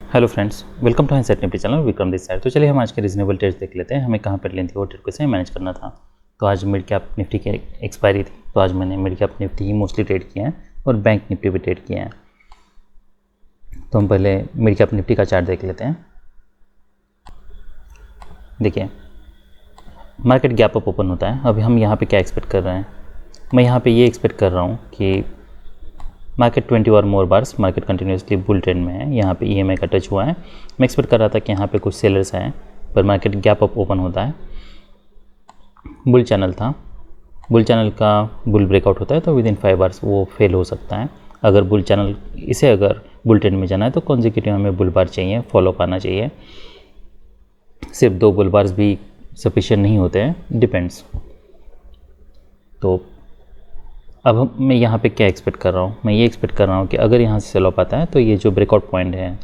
Hello friends, welcome to set Nifty channel. Vikram this side. तो चलिए हम आज के रीजनेबल ट्रेड्स देख लेते हैं, हमें कहाँ पर लेनी थी वो ट्रेड कैसे मैनेज करना था। तो आज मिड कैप निफ्टी की एक्सपायरी थी, तो आज मैंने मिड कैप निफ्टी ही मोस्टली ट्रेड किए हैं और बैंक निफ्टी भी ट्रेड किए हैं। तो हम पहले मिड कैप निफ्टी का चार्ट देख लेते हैं। देखिए, मार्केट गैप अप ओपन होता है। अभी हम यहाँ पर क्या एक्सपेक्ट कर रहे हैं, मैं यहाँ पर ये एक्सपेक्ट कर रहा हूँ कि मार्केट 20 और more bars market continuously bull trend में है। यहाँ पे EMA का टच हुआ है। मैं एक्सपेक्ट कर रहा था कि यहाँ पे कुछ सेलर्स हैं, पर मार्केट गैप अप ओपन होता है। बुल चैनल था, बुल चैनल का बुल ब्रेकआउट होता है तो विद इन 5 बार्स वो फेल हो सकता है। अगर बुल चैनल इसे अगर बुल ट्रेंड में जाना है तो कॉन्जिक्यूटिव हमें बुल बार चाहिए, फॉलो पाना चाहिए। सिर्फ 2 बुल बार्स भी सफिशिएंट नहीं होते हैं, डिपेंड्स। तो अब मैं यहाँ पे क्या एक्सपेक्ट कर रहा हूँ, मैं ये एक्सपेक्ट कर रहा हूँ कि अगर यहाँ से सेल ऑफ आता है तो ये जो ब्रेकआउट पॉइंट है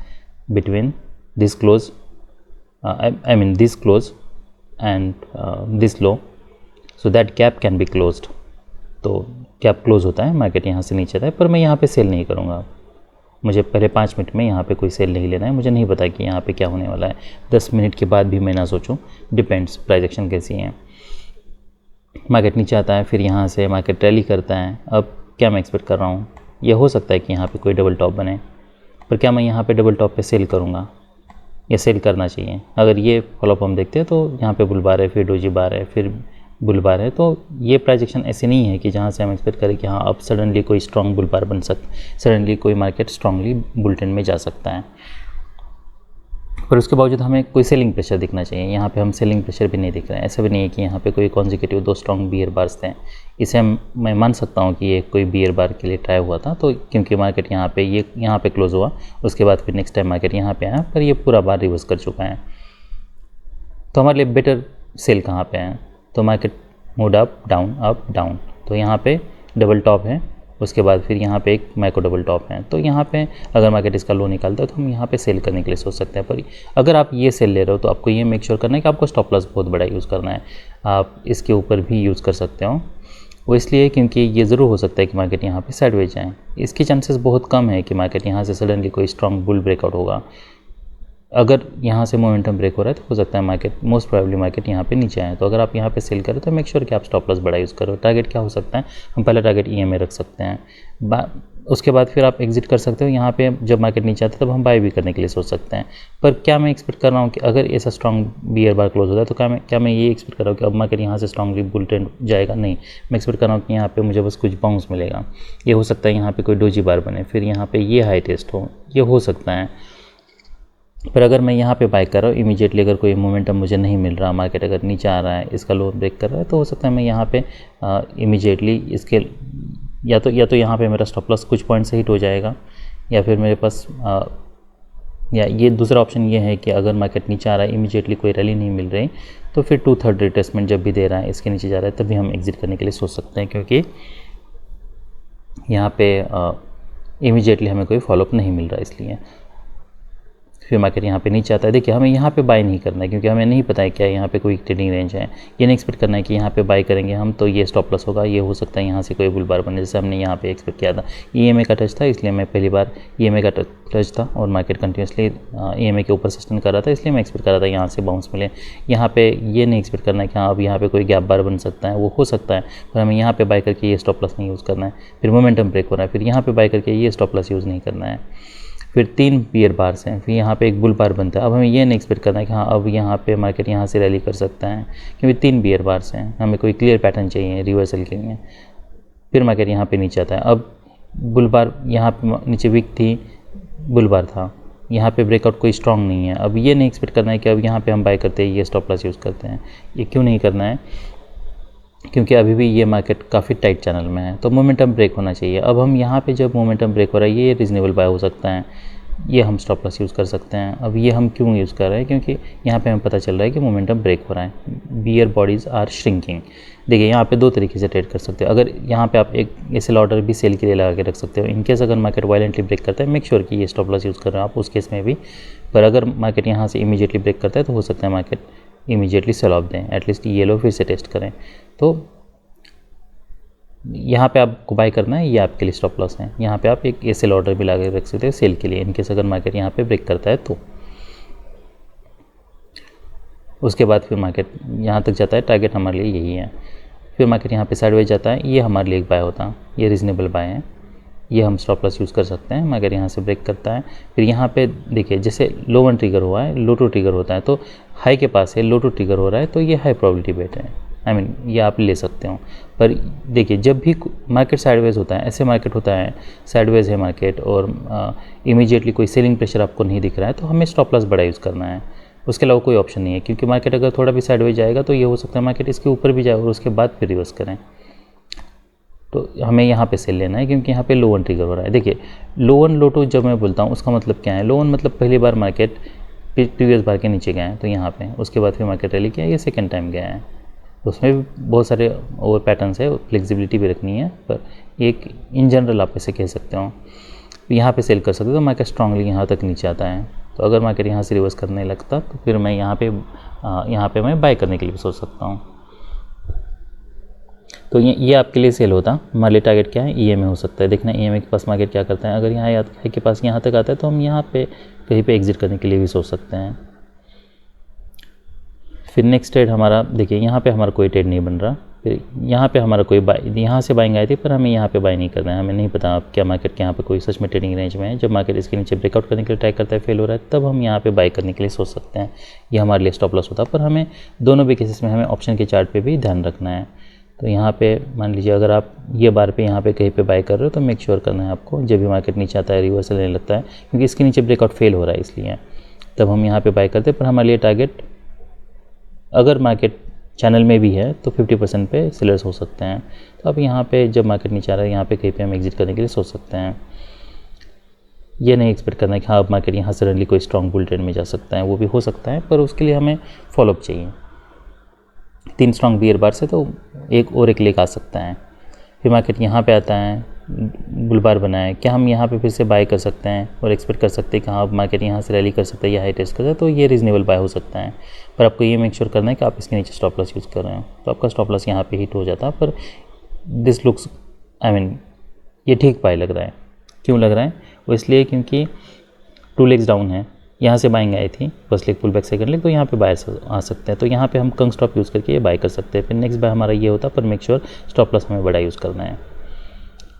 between this close I mean this close and this low, so that gap can be closed. तो गैप क्लोज होता है, मार्केट यहाँ से नीचे आता है, पर मैं यहाँ पे सेल नहीं करूँगा। मुझे पहले 5 मिनट में यहाँ पे कोई सेल नहीं लेना है। मुझे नहीं पता कि यहाँ पे क्या होने वाला है। 10 मिनट के बाद भी मैं ना सोचूँ, डिपेंड्स प्राइस एक्शन कैसी है। मार्केट नीचे आता है, फिर यहाँ से मार्केट रैली करता है। अब क्या मैं एक्सपेक्ट कर रहा हूँ, ये हो सकता है कि यहाँ पे कोई डबल टॉप बने, पर क्या मैं यहाँ पे डबल टॉप पे सेल करूँगा या सेल करना चाहिए। अगर ये फॉलोअप हम देखते हैं तो यहाँ पे बुल बार है, फिर डोजी बार है, फिर बुल बार है। तो ये प्राइजेक्शन ऐसे नहीं है कि जहाँ से हम एक्सपेक्ट करें कि हाँ अब सडनली कोई स्ट्रॉन्ग बुल बार बन सडनली कोई मार्केट स्ट्रांगली बुल ट्रेंड में जा सकता है। पर उसके बावजूद हमें कोई सेलिंग प्रेशर दिखना चाहिए। यहाँ पे हम सेलिंग प्रेशर भी नहीं दिख रहे हैं। ऐसा भी नहीं है कि यहाँ पे कोई कॉन्जिक्यूटिव 2 स्ट्रॉन्ग बियर बार्स थे। इसे मैं मान सकता हूँ कि ये कोई बियर बार के लिए ट्राई हुआ था, तो क्योंकि मार्केट यहाँ पे क्लोज हुआ, उसके बाद फिर नेक्स्ट टाइम मार्केट यहाँ पे आया, पर ये पूरा बार रिवर्स कर चुका है। तो हमारे लिए बेटर सेल कहाँ पे है, तो मार्केट मूड अप डाउन। तो यहाँ पे डबल टॉप है, उसके बाद फिर यहाँ पे एक माइक्रो डबल टॉप है। तो यहाँ पे अगर मार्केट इसका लो निकालता है तो हम यहाँ पे सेल करने के लिए सोच सकते हैं। पर अगर आप ये सेल ले रहे हो तो आपको ये मेक श्योर करना है कि आपको स्टॉप लॉस बहुत बड़ा यूज़ करना है। आप इसके ऊपर भी यूज़ कर सकते हो। वो इसलिए क्योंकि ये ज़रूर हो सकता है कि मार्केट यहाँ पे साइडवेज जाए। इसके चांसेस बहुत कम है कि मार्केट यहाँ से सडनली कोई स्ट्रॉन्ग बुल ब्रेकआउट होगा। अगर यहाँ से मोमेंटम ब्रेक हो रहा है तो हो सकता है मार्केट मोस्ट प्रोबेबली मार्केट यहाँ पे नीचे आए। तो अगर आप यहाँ पे सेल करें तो मेक श्योर कि आप स्टॉप लॉस बड़ा यूज़ करो। टारगेट क्या हो सकता है, हम पहला टारगेट EMA रख सकते हैं। उसके बाद फिर आप एग्जिट कर सकते हो। यहाँ पे जब मार्केट नीचे आता है तब हम बाय भी करने के लिए सोच सकते हैं। पर क्या मैं एक्सपेक्ट कर रहा हूँ कि अगर ऐसा स्ट्रॉन्ग बियर बार क्लोज होता है तो क्या मैं ये एक्सपेक्ट कर रहा हूँ कि अब मार्केट यहाँ से स्ट्रॉन्गली बुल ट्रेंड जाएगा? नहीं, मैं एक्सपेक्ट कर रहा हूँ कि यहाँ पे मुझे बस कुछ बाउंस मिलेगा। ये हो सकता है यहाँ पे कोई डोजी बार बने, फिर यहाँ पे ये हाई टेस्ट हो, ये हो सकता है। पर अगर मैं यहाँ पे बाय कर रहा हूँ इमीडिएटली, अगर कोई मोमेंटम मुझे नहीं मिल रहा, मार्केट अगर नीचे आ रहा है, इसका लो ब्रेक कर रहा है, तो हो सकता है मैं यहाँ पे इमीडिएटली इसके या तो यहाँ पे मेरा स्टॉप लॉस कुछ पॉइंट से हिट हो जाएगा, या फिर मेरे पास या ये दूसरा ऑप्शन ये है कि अगर मार्केट नीचे आ रहा है, इमीडिएटली कोई रैली नहीं मिल रही, तो फिर 2/3 रिट्रेसमेंट जब भी दे रहा है, इसके नीचे जा रहा है, तभी हम एग्जिट करने के लिए सोच सकते हैं। क्योंकि यहाँ पे इमीडिएटली हमें कोई फॉलोअप नहीं मिल रहा, इसलिए फिर मार्केट यहाँ पे नीचे आता है। देखिए, हमें यहाँ पे बाय नहीं करना है क्योंकि हमें नहीं पता है क्या यहाँ पे कोई ट्रेडिंग रेंज है। ये नहीं एक्सपेक्ट करना है कि यहाँ पे बाय करेंगे हम तो ये स्टॉप लॉस होगा। ये हो सकता है यहाँ से कोई बुल बार बने, जैसे हमने यहाँ पे एक्सपेक्ट किया था। EMA का टच था, इसलिए मैं पहली बार EMA का टच था और मार्केट कंटिन्यूसली EMA के ऊपर सस्टेन कर रहा था, इसलिए मैं एक्सपेक्ट कर रहा था यहाँ से बाउंस मिले। यहाँ पे ये नहीं एक्सपेक्ट करना है कि हाँ अब यहाँ पे कोई गैप बार बन सकता है, वो हो सकता है, पर हमें यहाँ पे बाय करके ये स्टॉप लॉस नहीं यूज़ करना है। फिर मोमेंटम ब्रेक हो रहा है, फिर यहाँ पे बाय करके ये स्टॉप लॉस यूज़ नहीं करना है। फिर 3 बियर बार्स हैं, फिर यहाँ पे एक बुल बार बनता है। अब हमें ये नहीं एक्सपेक्ट करना है कि हाँ अब यहाँ पे मार्केट यहाँ से रैली कर सकता है, क्योंकि 3 बियर बार्स हैं। हमें कोई क्लियर पैटर्न चाहिए रिवर्सल के लिए। फिर मार्केट यहाँ पे नीचे आता है। अब बुल बार यहाँ पे नीचे वीक थी, बुल बार था, यहाँ पे ब्रेकआउट कोई स्ट्रॉन्ग नहीं है। अब ये नहीं एक्सपेक्ट करना है कि अब यहाँ पे हम बाय करते हैं ये स्टॉप लॉस यूज़ करते हैं। ये क्यों नहीं करना है, क्योंकि अभी भी ये मार्केट काफ़ी टाइट चैनल में है, तो मोमेंटम ब्रेक होना चाहिए। अब हम यहाँ पे जब मोमेंटम ब्रेक हो रहा है, ये रीजनेबल बाय हो सकता है, ये हम स्टॉप लॉस यूज़ कर सकते हैं। अब ये हम क्यों यूज़ कर रहे हैं, क्योंकि यहाँ पे हमें पता चल रहा है कि मोमेंटम ब्रेक हो रहा है, बियर बॉडीज़ आर श्रिंकिंग। देखिए, यहाँ पे 2 तरीके से ट्रेड कर सकते हो। अगर यहाँ पे आप एक एसएल ऑर्डर भी सेल के लिए लगा के रख सकते हो। इनकेस अगर मार्केट वायलेंटली ब्रेक करता है, मेक श्योर कि ये स्टॉप लॉस यूज़ कर रहे हो आप उस केस में भी। पर अगर मार्केट यहाँ से इमीडिएटली ब्रेक करता है तो हो सकता है मार्केट इमीडिएटली सेल ऑफ दें, एटलीस्ट ये लो फिर से टेस्ट करें। तो यहाँ पे आपको बाय करना है, ये आपके लिए स्टॉप लॉस है। यहाँ पे आप एक एसएल ऑर्डर भी लगा के रख सकते हो सेल के लिए, इनकेस अगर मार्केट यहाँ पे ब्रेक करता है तो। उसके बाद फिर मार्केट यहाँ तक जाता है, टारगेट हमारे लिए यही है। फिर मार्केट यहाँ पे साइडवेज जाता है, ये हमारे लिए एक बाय होता है, ये रीज़नेबल बाय है, ये हम स्टॉप लॉस यूज़ कर सकते हैं। मार्केट यहाँ से ब्रेक करता है, फिर यहाँ पे देखिए जैसे लो वन ट्रिगर हुआ है, लो टू ट्रिगर होता है, तो हाई के पास है, लो टू ट्रिगर हो रहा है, तो ये हाई प्रोबेबिलिटी बेट है। ये आप ले सकते हो। पर देखिए जब भी मार्केट साइडवेज होता है, ऐसे मार्केट होता है साइडवेज है मार्केट और इमीडिएटली कोई सेलिंग प्रेशर आपको नहीं दिख रहा है, तो हमें स्टॉप लॉस बड़ा यूज़ करना है। उसके अलावा कोई ऑप्शन नहीं है, क्योंकि मार्केट अगर थोड़ा भी साइडवेज जाएगा तो ये हो सकता है मार्केट इसके ऊपर भी जाए और उसके बाद फिर रिवर्स करें, तो हमें यहाँ पे सेल लेना है, क्योंकि यहाँ पे लो वन ट्रिगर हो रहा है। देखिए लो वन लो टू जब मैं बोलता हूँ उसका मतलब क्या है, लो वन मतलब पहली बार मार्केट प्रीवियस बार के नीचे गया है तो यहाँ पे, उसके बाद फिर मार्केट रैली किया, ये सेकेंड टाइम गया है। उसमें भी बहुत सारे और पैटर्न्स है, फ्लेक्सिबिलिटी भी रखनी है, पर एक इन जनरल आप ऐसे कह सकते हो। यहाँ पे सेल कर सकते हो तो मार्केट स्ट्रांगली यहाँ तक नीचे आता है, तो अगर मार्केट यहाँ से रिवर्स करने लगता तो फिर मैं यहाँ पे मैं बाय करने के लिए भी सोच सकता हूँ। तो ये आपके लिए सेल होता। हमारे लिए टारगेट क्या है, ईएमए हो सकता है। देखना ईएमए के पास मार्केट क्या करता है, अगर यहाँ हाई के पास यहाँ तक आता है तो हम यहाँ पे कहीं पे एग्जिट करने के लिए भी सोच सकते हैं। फिर नेक्स्ट ट्रेड हमारा देखिए, यहाँ पे हमारा कोई ट्रेड नहीं बन रहा, फिर यहाँ पे हमारा कोई बाय, यहाँ से बाइंग आई थी पर हमें यहाँ पे बाय नहीं करना है। हमें नहीं पता आप क्या मार्केट के यहाँ पे कोई सच में ट्रेडिंग रेंज में है। जब मार्केट इसके नीचे ब्रेकआउट करने के लिए ट्राई करता है, फेल हो रहा है, तब हम यहाँ पे बाय करने के लिए सोच सकते हैं। ये हमारे लिए स्टॉप लॉस होता है, पर हमें दोनों भी केसेस में हमें ऑप्शन के चार्ट पर भी ध्यान रखना है। तो यहाँ पे मान लीजिए अगर आप ये बार पे यहाँ पे कहीं पे बाय कर रहे हो तो मेक श्योर करना है आपको, जब भी मार्केट नीचे आता है रिवर्सल लेने लगता है, क्योंकि इसके नीचे ब्रेकआउट फेल हो रहा है इसलिए, तब हम यहाँ पे बाय करते हैं। पर हमारे लिए टारगेट अगर मार्केट चैनल में भी है तो 50% पे सेलर्स हो सकते हैं। तो अब यहाँ पे जब मार्केट नीचे आ रहा है, यहाँ पे कहीं पे हम एग्जिट करने के लिए सोच सकते हैं। ये नहीं एक्सपेक्ट करना है कि हाँ अब मार्केट यहाँ सडनली कोई स्ट्रॉन्ग बुल ट्रेंड में जा सकता है, वो भी हो सकता है, पर उसके लिए हमें फॉलोअप चाहिए। 3 स्ट्रॉन्ग बियर बार से तो एक लेग आ सकता है। फिर मार्केट यहाँ पे आता है, बुल बार बना है, क्या हम यहाँ पे फिर से बाय कर सकते हैं और एक्सपेक्ट कर सकते हैं कि हाँ अब मार्केट यहाँ से रैली कर सकता है या हाई टेस्ट करता है, तो ये रीजनेबल बाय हो सकता है। पर आपको ये मेक श्योर करना है कि आप इसके नीचे स्टॉप लॉस यूज़ कर रहे हो, तो आपका स्टॉप लॉस यहाँ पे हिट हो जाता है। पर दिस लुक्स ये ठीक बाय लग रहा है। क्यों लग रहा है, वो इसलिए क्योंकि 2 लेग्स डाउन है, यहाँ से बाइंग आई थी, first leg pull back, second leg, तो यहाँ पे बायर्स आ सकते हैं। तो यहाँ पे हम कंग स्टॉप यूज़ करके ये बाय कर सकते हैं। फिर नेक्स्ट बाय हमारा ये होता है, पर मेक श्योर स्टॉप लॉस हमें बड़ा यूज़ करना है।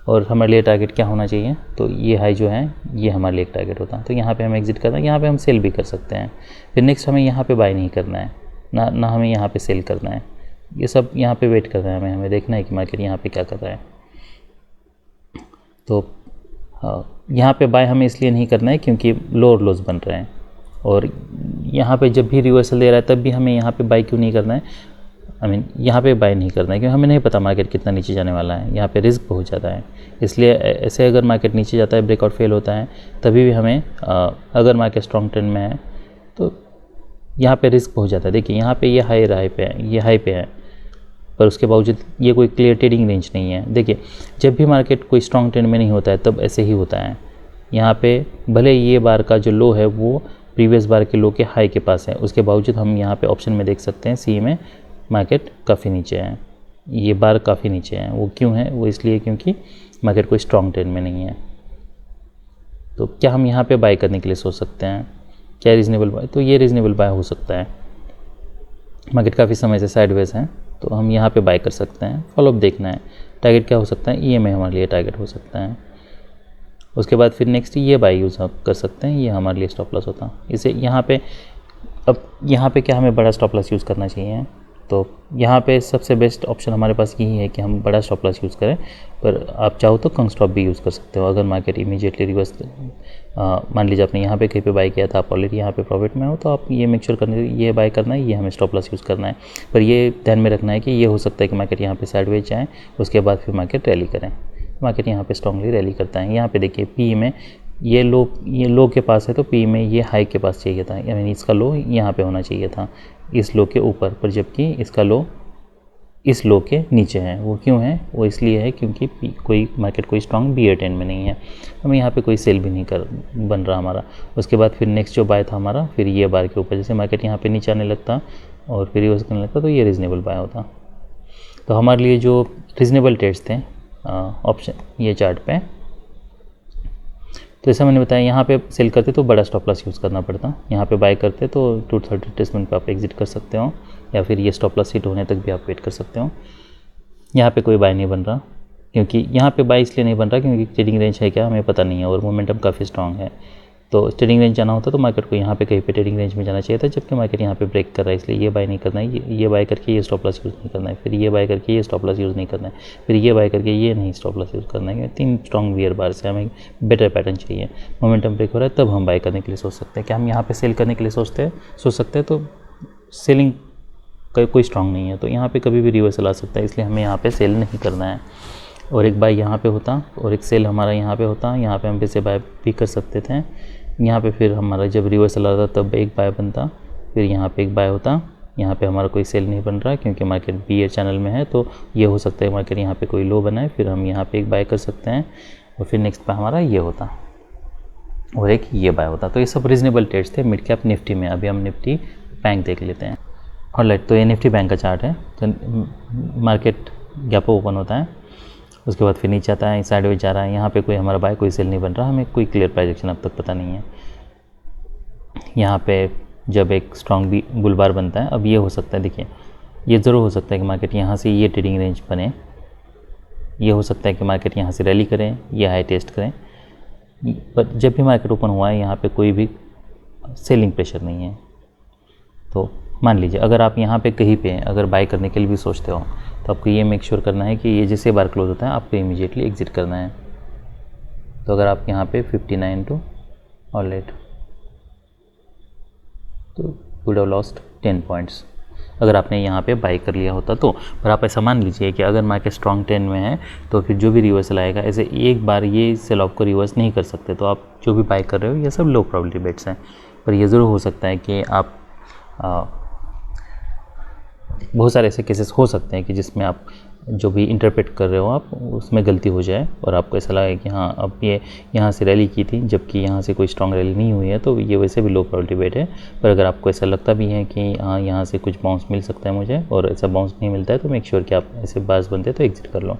और हमारे लिए टारगेट क्या होना चाहिए, तो ये हाई जो है ये हमारे लिए एक टारगेट होता है। तो यहाँ पे हम एग्जिट करना है, यहाँ पे हम सेल भी कर सकते हैं। फिर नेक्स्ट हमें यहाँ पे बाय नहीं करना है, ना हमें यहाँ पे सेल करना है। ये सब यहाँ पे वेट करना है, हमें देखना है कि मार्केट यहाँ पे क्या कर रहा है। तो यहाँ पे बाय हमें इसलिए नहीं करना है क्योंकि लोअर लोज बन रहे हैं, और यहाँ पे जब भी रिवर्सल दे रहा है तब भी हमें यहाँ पे बाय क्यों नहीं करना है, यहाँ पे बाय नहीं करना है क्योंकि हमें नहीं पता मार्केट कितना नीचे जाने वाला है। यहाँ पे रिस्क बहुत ज़्यादा है, इसलिए ऐसे अगर मार्केट नीचे जाता है, ब्रेकआउट फेल होता है, तभी भी हमें अगर मार्केट स्ट्रॉन्ग ट्रेंड में है तो यहाँ पे रिस्क बहुत ज़्यादा है। देखिए यहाँ पे ये हाई पे है, ये हाई पे है, पर उसके बावजूद ये कोई क्लियर ट्रेडिंग रेंज नहीं है। देखिए जब भी मार्केट कोई स्ट्रॉन्ग ट्रेंड में नहीं होता है तब ऐसे ही होता है। यहाँ पे भले ये बार का जो लो है वो प्रीवियस बार के लो के हाई के पास है, उसके बावजूद हम यहाँ पे ऑप्शन में देख सकते हैं सी में मार्केट काफ़ी नीचे है, ये बार काफ़ी नीचे है। वो क्यों है, वो इसलिए क्योंकि मार्केट कोई स्ट्रॉन्ग ट्रेंड में नहीं है। तो क्या हम यहाँ पे बाय करने के लिए सोच सकते हैं, क्या रीज़नेबल बाय, तो ये रीज़नेबल बाय हो सकता है। मार्केट काफ़ी समय से साइडवेज है तो हम यहाँ पे बाय कर सकते हैं। फॉलोअप देखना है, टारगेट क्या हो सकता है, ईएमए हमारे लिए टारगेट हो सकता है। उसके बाद फिर नेक्स्ट ये बाय यूज़ कर सकते हैं, ये हमारे लिए स्टॉप लॉस होता है। इसे यहाँ पे अब यहाँ पे क्या हमें बड़ा स्टॉप लॉस यूज़ करना चाहिए, तो यहाँ पे सबसे बेस्ट ऑप्शन हमारे पास यही है कि हम बड़ा स्टॉप लॉस यूज़ करें, पर आप चाहो तो कंग स्टॉप भी यूज़ कर सकते हो। अगर मार्केट इमीडिएटली रिवर्स मान लीजिए आपने यहाँ पे कहीं पे बाय किया था, आप ऑलरेडी यहाँ पे प्रॉफिट में हो, तो आप ये मेक श्योर करना है ये बाय करना है, ये हमें स्टॉप लॉस यूज़ करना है। पर ये ध्यान में रखना है कि ये हो सकता है कि मार्केट यहाँ पे साइडवेज जाए, उसके बाद फिर मार्केट रैली करें। मार्केट यहाँ पे स्ट्रांगली रैली करता है। यहाँ पे देखिए पी में ये लो के पास है, तो पी में ये हाई के पास चाहिए था, इसका लो यहाँ पे होना चाहिए था इस लो के ऊपर, पर जबकि इसका लो इस लो के नीचे है। वो क्यों है, वो इसलिए है क्योंकि कोई मार्केट कोई स्ट्रॉन्ग बियर ट्रेंड में नहीं है, हमें यहाँ पे कोई सेल भी नहीं बन रहा हमारा। उसके बाद फिर नेक्स्ट जो बाय था हमारा, फिर ये बार के ऊपर जैसे मार्केट यहाँ पे नीचे आने लगता और फिर रिवर्स करने लगता, तो ये रीज़नेबल बाय होता। तो हमारे लिए जो रीज़नेबल ट्रेड्स थे ऑप्शन ये चार्ट पे। तो जैसा मैंने बताया यहाँ पे सेल करते तो बड़ा स्टॉप लॉस यूज़ करना पड़ता, यहाँ पे बाय करते तो 230 डिसमेंट पे आप एग्जिट कर सकते हो, या फिर ये स्टॉप लॉस हिट होने तक भी आप वेट कर सकते हो। यहाँ पे कोई बाय नहीं बन रहा, क्योंकि यहाँ पे बाय इसलिए नहीं बन रहा क्योंकि ट्रेडिंग रेंज है क्या हमें पता नहीं है और मोमेंटम काफ़ी स्ट्रॉन्ग है। तो ट्रेडिंग रेंज जाना होता तो मार्केट को यहाँ पे कहीं पे ट्रेडिंग रेंज में जाना चाहिए था, जबकि मार्केट यहाँ पे ब्रेक कर रहा है, इसलिए ये बाय नहीं करना है, ये बाय करके ये स्टॉप लॉस यूज़ नहीं करना है, फिर ये बाय करके ये स्टॉप लॉस यूज़ नहीं करना है, फिर ये बाय करके ये नहीं स्टॉप लॉस यूज़ करना है। 3 स्ट्रॉन्ग वियर बार से हमें बेटर पैटर्न चाहिए। मोमेंटम ब्रेक हो रहा है तब हम बाय करने के लिए सोच सकते हैं। क्या हम यहाँ पर सेल करने के लिए सोच सकते हैं? तो सेलिंग कोई स्ट्रॉन्ग नहीं है, तो यहाँ पे कभी भी रिवर्सल आ सकता है, इसलिए हमें यहाँ पे सेल नहीं करना है। और एक बाय यहाँ पे होता और एक सेल हमारा यहाँ पे होता, यहाँ पे हम फिर से बाय भी कर सकते थे। यहाँ पे फिर हमारा जब रिवर्सल आता तब एक बाय बनता, फिर यहाँ पे एक बाय होता। यहाँ पे हमारा कोई सेल नहीं बन रहा क्योंकि मार्केट बियर चैनल में है, तो ये हो सकता है मार्केट यहाँ पे कोई लो बनाए, फिर हम यहाँ पे एक बाय कर सकते हैं और फिर नेक्स्ट पे हमारा ये होता और एक ये बाय होता। तो ये सब रीजनेबल ट्रेड्स थे मिड कैप निफ्टी में। अभी हम निफ्टी बैंक देख लेते हैं। ऑलराइट, तो ये निफ्टी बैंक का चार्ट है। तो मार्केट गैप ओपन होता है, उसके बाद फिर नीचे आता है, साइडवेज जा रहा है, यहाँ पे कोई हमारा बाय कोई सेल नहीं बन रहा, हमें कोई क्लियर प्राइस एक्शन अब तक पता नहीं है। यहाँ पे जब एक स्ट्रॉन्ग बुल बार बनता है, अब ये हो सकता है, देखिए ये ज़रूर हो सकता है कि मार्केट यहाँ से ये ट्रेडिंग रेंज बने, ये हो सकता है कि मार्केट यहाँ से रैली करें, ये हाई टेस्ट करें, पर जब भी मार्केट ओपन हुआ है यहाँ पे कोई भी सेलिंग प्रेशर नहीं है। तो मान लीजिए अगर आप यहाँ पे कहीं पे अगर बाय करने के लिए भी सोचते हो तो आपको ये मेक श्योर करना है कि ये जैसे बार क्लोज होता है आपको इमीडिएटली एग्जिट करना है। तो अगर आप यहाँ पे 59 टू ऑलराइट, तो वुड हैव लॉस्ट 10 पॉइंट्स अगर आपने यहाँ पे बाय कर लिया होता तो। पर आप ऐसा मान लीजिए कि अगर मार्केट स्ट्रॉन्ग 10 में है तो फिर जो भी रिवर्सल आएगा, ऐसे एक बार ये सेल ऑफ को रिवर्स नहीं कर सकते, तो आप जो भी बाय कर रहे हो ये सब लो प्रोबेबिलिटी बेट्स हैं। पर ये ज़रूर हो सकता है कि आप बहुत सारे ऐसे केसेस हो सकते हैं कि जिसमें आप जो भी इंटरप्रेट कर रहे हो आप उसमें गलती हो जाए और आपको ऐसा लगे कि हाँ अब ये यहाँ से रैली की थी जबकि यहाँ से कोई स्ट्रॉन्ग रैली नहीं हुई है, तो ये वैसे भी लो प्रोबेबिलिटी बेट है। पर अगर आपको ऐसा लगता भी है कि हाँ यहाँ से कुछ बाउंस मिल सकता है मुझे और ऐसा बाउंस नहीं मिलता है, तो मेक श्योर कि आप ऐसे बार्स बनते तो एग्जिट कर लो।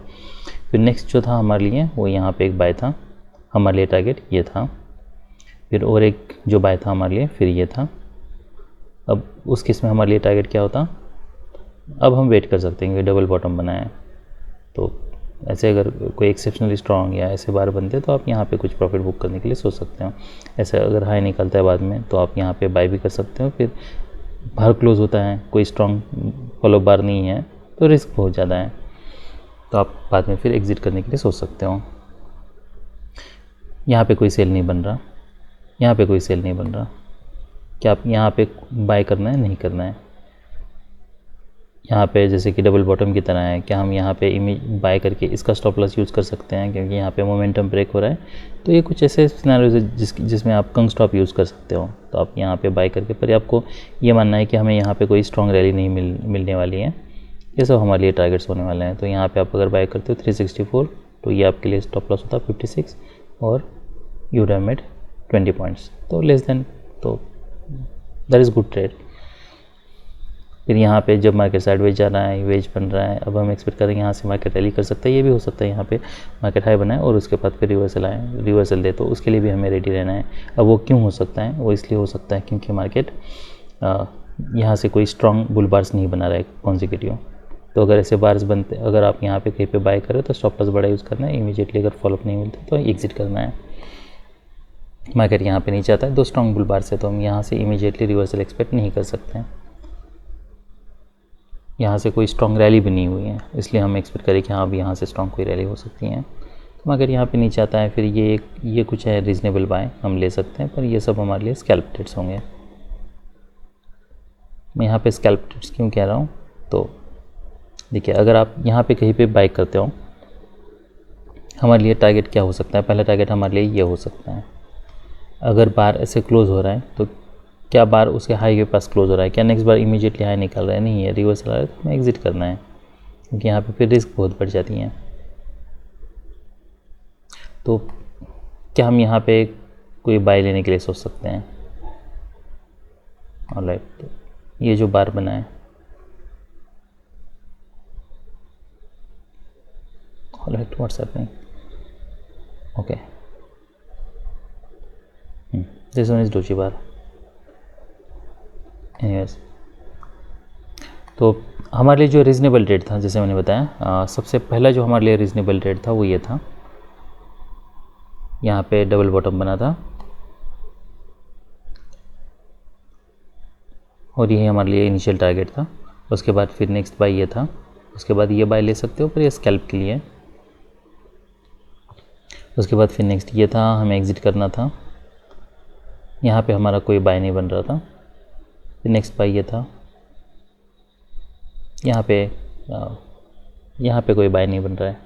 फिर नेक्स्ट जो था हमारे लिए वो यहाँ पर एक बाय था, हमारे लिए टारगेट ये था। फिर और एक जो बाय था हमारे लिए फिर ये था। अब उस केस में हमारे लिए टारगेट क्या होता, अब हम वेट कर सकते हैं कि डबल बॉटम बनाए, तो ऐसे अगर कोई एक्सेप्शनली स्ट्रॉन्ग या ऐसे बार बनते तो आप यहाँ पे कुछ प्रॉफिट बुक करने के लिए सोच सकते हो। ऐसे अगर हाई निकलता है बाद में तो आप यहाँ पे बाय भी कर सकते हो। फिर बाहर क्लोज होता है, कोई स्ट्रॉन्ग फॉलो बार नहीं है तो रिस्क बहुत ज़्यादा है, तो आप बाद में फिर एग्जिट करने के लिए सोच सकते हो। यहाँ पे कोई सेल नहीं बन रहा, यहाँ पे कोई सेल नहीं बन रहा, क्या आप यहाँ पे बाय करना है नहीं करना है। यहाँ पे जैसे कि डबल बॉटम की तरह है, क्या हम यहाँ पे इमेज बाय करके इसका स्टॉप लॉस यूज़ कर सकते हैं क्योंकि यहाँ पे मोमेंटम ब्रेक हो रहा है। तो ये कुछ ऐसे सिनेरियोज है जिसमें आप कंग स्टॉप यूज़ कर सकते हो, तो आप यहाँ पे बाय करके, पर आपको ये मानना है कि हमें यहाँ पे कोई स्ट्रॉन्ग रैली नहीं मिलने वाली है, ये सब हमारे लिए टारगेट्स होने वाले हैं। तो यहाँ पर आप अगर बाय करते हो 364 तो ये आपके लिए स्टॉप लॉस होता है 56 और यू हैव मेड 20 पॉइंट्स, तो लेस देन, तो दैट इज़ गुड ट्रेड। फिर यहाँ पे जब मार्केट साइडवेज जा रहा है, वेज बन रहा है, अब हम एक्सपेक्ट करेंगे यहाँ से मार्केट रैली कर सकता है। ये भी हो सकता है यहाँ पे मार्केट हाई बनाए और उसके बाद फिर रिवर्सल दे, तो उसके लिए भी हमें रेडी रहना है। अब वो क्यों हो सकता है, वो इसलिए हो सकता है क्योंकि मार्केट यहाँ से कोई स्ट्रॉन्ग बुल बार्स नहीं बना रहा है कॉन्जिक्यूटिव। तो अगर ऐसे बार्स बनते, अगर आप यहाँ पे कहीं पे बाय करें तो स्टॉप लॉस बड़ा यूज़ करना है, इमीडिएटली अगर फॉलोअप नहीं मिलता तो एग्जिट करना है। मार्केट यहाँ पे नीचे आता है 2 स्ट्रॉन्ग बुल बार से, तो हम यहाँ से इमीडिएटली रिवर्सल एक्सपेक्ट नहीं कर सकते हैं। यहाँ से कोई स्ट्रॉन्ग रैली भी नहीं हुई है, इसलिए हम एक्सपेक्ट करें कि हाँ अब यहाँ से स्ट्रॉन्ग कोई रैली हो सकती है। तो अगर यहाँ पे नीचे आता है फिर ये कुछ है रीज़नेबल बाय हम ले सकते हैं, पर ये सब हमारे लिए स्कैल्प ट्रेड्स होंगे। मैं यहाँ पे स्कैल्प ट्रेड्स क्यों कह रहा हूँ, तो देखिए अगर आप यहाँ पे कहीं पे बाय करते हो, हमारे लिए टारगेट क्या हो सकता है, पहला टारगेट हमारे लिए ये हो सकता है, अगर बार ऐसे क्लोज हो रहा है तो क्या बार उसके हाई के पास क्लोज हो रहा है, क्या नेक्स्ट बार इमीडिएटली हाई निकल रहा है, नहीं है, रिवर्सल आ रहा है, तो हमें एग्जिट करना है क्योंकि यहाँ पे फिर रिस्क बहुत बढ़ जाती हैं। तो क्या हम यहाँ पे कोई बाय लेने के लिए सोच सकते हैं। ऑलराइट, तो ये जो बार बना है, alright What's happening? Okay. This one is doji bar. Anyways, तो हमारे लिए जो रीज़नेबल रेट था, जैसे मैंने बताया, सबसे पहला जो हमारे लिए रीज़नेबल रेट था वो ये था, यहाँ पे डबल बॉटम बना था और यही हमारे लिए इनिशियल टारगेट था। उसके बाद फिर नेक्स्ट बाय ये था, उसके बाद ये बाय ले सकते हो पर ये स्कैल्प के लिए। उसके बाद फिर नेक्स्ट ये था, हमें एग्ज़िट करना था, यहाँ पे हमारा कोई बाय नहीं बन रहा था। फिर नेक्स्ट बाय ये था, यहाँ पे कोई बाय नहीं बन रहा है,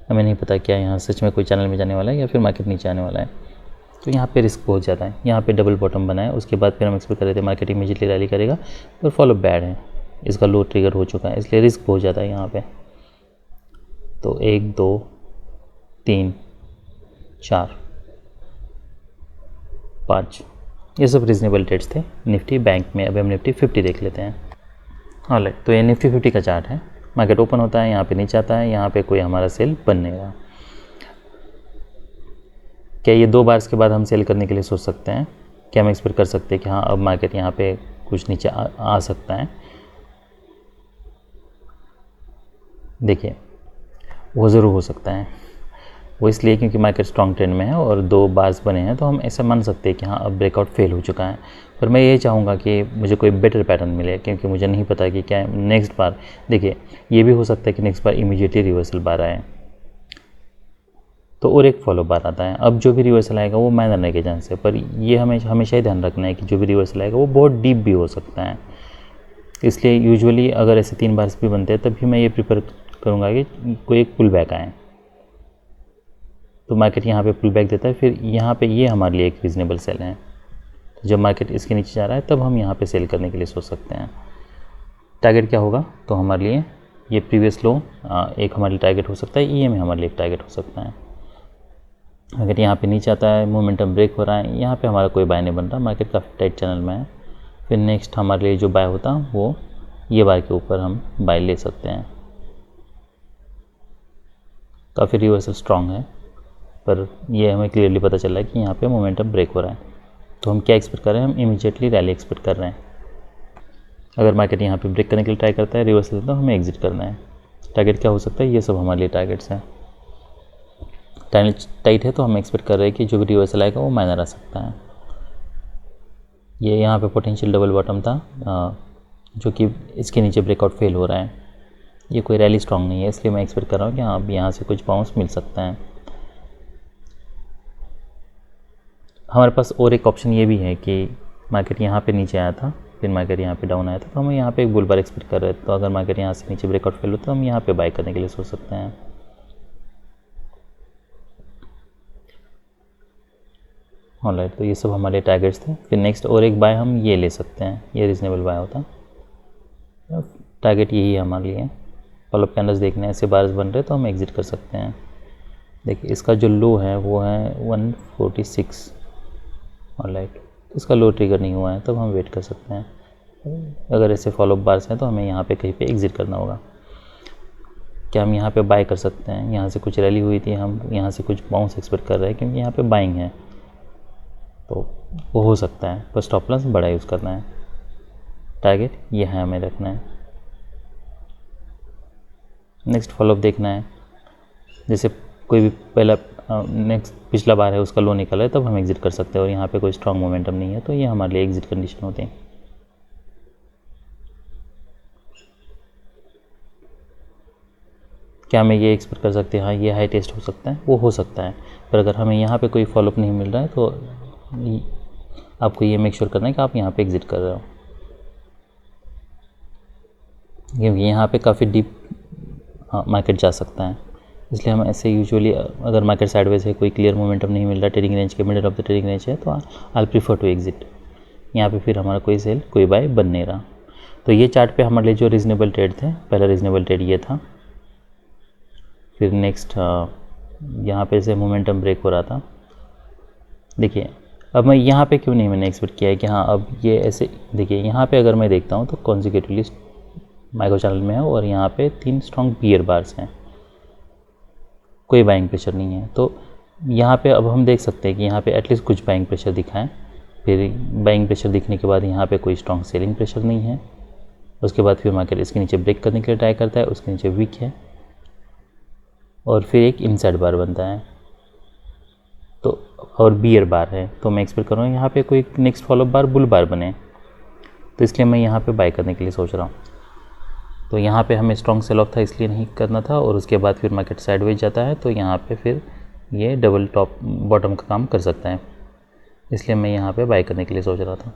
हमें नहीं पता क्या यहाँ सच में कोई चैनल में जाने वाला है या फिर मार्केट नीचे आने वाला है, तो यहाँ पे रिस्क बहुत ज़्यादा है। यहाँ पे डबल बॉटम बना है, उसके बाद फिर हम एक्सपेक्ट कर रहे थे मार्केट इमीडिएटली रैली करेगा, पर फॉलो बैड है, इसका लो ट्रिगर हो चुका है, इसलिए रिस्क बहुत ज़्यादा है यहाँ पे। तो 1 2 3 4 5 ये सब रीज़नेबल रेट्स थे निफ्टी बैंक में। अभी हम निफ्टी 50 देख लेते हैं। ऑलराइट, तो ये निफ्टी 50 का चार्ट है। मार्केट ओपन होता है, यहाँ पे नीचे आता है, यहाँ पे कोई हमारा सेल बन नहीं रहा। क्या ये 2 बार्स के बाद हम सेल करने के लिए सोच सकते हैं? क्या हम एक्सपेक्ट कर सकते हैं कि हाँ अब मार्केट यहाँ पे कुछ नीचे आ सकता है? देखिए, वो ज़रूर हो सकता है। वो इसलिए क्योंकि मार्केट स्ट्रॉन्ग ट्रेंड में है और 2 बार्स बने हैं, तो हम ऐसा मान सकते हैं कि हाँ अब ब्रेकआउट फेल हो चुका है। पर मैं ये चाहूँगा कि मुझे कोई बेटर पैटर्न मिले, क्योंकि मुझे नहीं पता कि क्या नेक्स्ट बार, देखिए ये भी हो सकता है कि नेक्स्ट बार इमीडिएटली रिवर्सल बार आए, तो और एक फॉलो बार आता है। अब जो भी रिवर्सल आएगा वो माइनर रहने के चांस है, पर ये हमें हमेशा ही ध्यान रखना है कि जो भी रिवर्सल आएगा वो बहुत डीप भी हो सकता है। इसलिए यूजुअली अगर ऐसे 3 बार्स भी बनते हैं तब भी मैं ये प्रिफर करूँगा कि कोई एक पुल बैक आए। तो मार्केट यहाँ पे पुल बैक देता है, फिर यहाँ पे ये हमारे लिए एक रीज़नेबल सेल है। तो जब मार्केट इसके नीचे जा रहा है तब हम यहाँ पे सेल करने के लिए सोच सकते हैं। टारगेट क्या होगा? तो हमारे लिए ये प्रीवियस लो एक हमारे लिए टारगेट हो सकता है, EMA हमारे लिए एक टारगेट हो सकता है। अगर यहाँ पे नीचे आता है, मोमेंटम ब्रेक हो रहा है, यहाँ पे हमारा कोई बाय नहीं बन रहा, मार्केट काफ़ी टाइट चैनल में है, फिर नेक्स्ट हमारे लिए जो बाय होता वो ये बार के ऊपर हम बाय ले सकते हैं। काफ़ी रिवर्सल स्ट्रॉन्ग है, पर ये हमें क्लियरली पता चल रहा है कि यहाँ पे मोमेंटम ब्रेक हो रहा है। तो हम क्या एक्सपेक्ट कर रहे हैं? हम इमीडिएटली रैली एक्सपेक्ट कर रहे हैं। अगर मार्केट यहाँ पे ब्रेक करने के लिए ट्राई करता है, रिवर्सल, तो हमें एग्जिट करना है। टारगेट क्या हो सकता है? ये सब हमारे लिए टारगेट्स हैं। टाइट है तो हम एक्सपेक्ट कर रहे हैं कि जो भी रिवर्सल आएगा वो माइनर आ सकता है। ये यहाँ पे पोटेंशियल डबल बॉटम था, जो कि इसके नीचे ब्रेकआउट फेल हो रहा है। ये कोई रैली स्ट्रॉन्ग नहीं है, इसलिए मैं एक्सपेक्ट कर रहा हूँ कि हाँ अब यहाँ से कुछ बाउंस मिल सकता है। हमारे पास और एक ऑप्शन ये भी है कि मार्केट यहाँ पे नीचे आया था, फिर मार्केट यहाँ पे डाउन आया था, तो हम यहाँ पे एक बुल बार एक्सपेक्ट कर रहे थे। तो अगर मार्केट यहाँ से नीचे ब्रेकआउट फेल हो तो हम यहाँ पे बाय करने के लिए सोच सकते हैं। ऑलराइट, तो ये सब हमारे टारगेट्स थे। फिर नेक्स्ट और एक बाय हम ये ले सकते हैं, ये रीजनेबल बाय होता है। टारगेट यही है हमारे लिए। फॉलोअप कैंडल्स देखने ऐसे बार्स बन रहे तो हम एग्जिट कर सकते हैं। देखिए इसका जो लो है वो है 146। ऑलराइट, इसका लो ट्रिगर नहीं हुआ है, तब हम वेट कर सकते हैं। अगर ऐसे फॉलोअप बार्स हैं तो हमें यहाँ पे कहीं पे एग्जिट करना होगा। क्या हम यहाँ पे बाय कर सकते हैं? यहाँ से कुछ रैली हुई थी, हम यहाँ से कुछ बाउंस एक्सपेक्ट कर रहे हैं क्योंकि यहाँ पे बाइंग है, तो वो हो सकता है, पर स्टॉप लॉस बड़ा यूज़ करना है। टारगेट ये है हमें रखना है। नेक्स्ट फॉलोअप देखना है, जैसे कोई भी पहला नेक्स्ट पिछला बार है उसका लो निकला है, तब हम एग्जिट कर सकते हैं। और यहाँ पे कोई स्ट्रॉन्ग मोमेंटम नहीं है, तो ये हमारे लिए एग्जिट कंडीशन होती है। क्या हमें ये एक्सपेक्ट कर सकते हैं हाँ ये हाई टेस्ट हो सकता है? वो हो सकता है, पर अगर हमें यहाँ पे कोई फॉलोअप नहीं मिल रहा है तो आपको ये मेक श्योर करना है कि आप यहाँ पे एग्जिट कर रहे हो, क्योंकि यहाँ पे काफ़ी डीप मार्केट जा सकता है। इसलिए हम ऐसे यूजुअली अगर मार्केट साइडवेज है, कोई क्लियर मोमेंटम नहीं मिल रहा, ट्रेडिंग रेंज के middle of the trading range है, तो आई प्रीफर टू एग्जिट। यहाँ पे फिर हमारा कोई सेल कोई बाय बन नहीं रहा। तो ये चार्ट पे हमारे लिए जो रीजनेबल ट्रेड थे, पहला रीजनेबल ट्रेड ये था। फिर नेक्स्ट यहाँ पे से मोमेंटम ब्रेक हो रहा था। देखिए अब मैं यहाँ पे क्यों नहीं मैंने एक्सपेक्ट किया है कि हाँ अब ये ऐसे, देखिए यहाँ पे अगर मैं देखता हूँ तो कॉन्जिक्यूटिवली माइक्रो चैनल में है और यहाँ पे 3 स्ट्रॉन्ग बियर बार्स हैं। कोई बाइंग प्रेशर नहीं है। तो यहाँ पे अब हम देख सकते हैं कि यहाँ पे एटलीस्ट कुछ बाइंग प्रेशर दिखाएं। फिर बाइंग प्रेशर दिखने के बाद यहाँ पे कोई स्ट्रॉन्ग सेलिंग प्रेशर नहीं है। उसके बाद फिर मार्केट इसके नीचे ब्रेक करने के लिए ट्राई करता है, उसके नीचे वीक है और फिर एक इनसाइड बार बनता है तो, और बियर बार है। तो मैं एक्सपेक्ट कर रहा हूँ यहाँ पे कोई नेक्स्ट फॉलोअप बार बुल बार बने, तो इसलिए मैं यहाँ पे बाय करने के लिए सोच रहा हूँ। तो यहाँ पे हमें स्ट्रॉन्ग सेल ऑफ था इसलिए नहीं करना था, और उसके बाद फिर मार्केट साइडवेज जाता है तो यहाँ पे फिर ये डबल टॉप बॉटम का काम कर सकता है, इसलिए मैं यहाँ पे बाय करने के लिए सोच रहा था।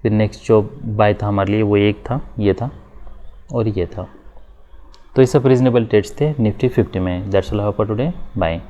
फिर नेक्स्ट जो बाय था हमारे लिए वो एक था, ये था और ये था। तो ये सब रीजनेबल ट्रेड्स थे निफ्टी 50 में। That's all for today, bye.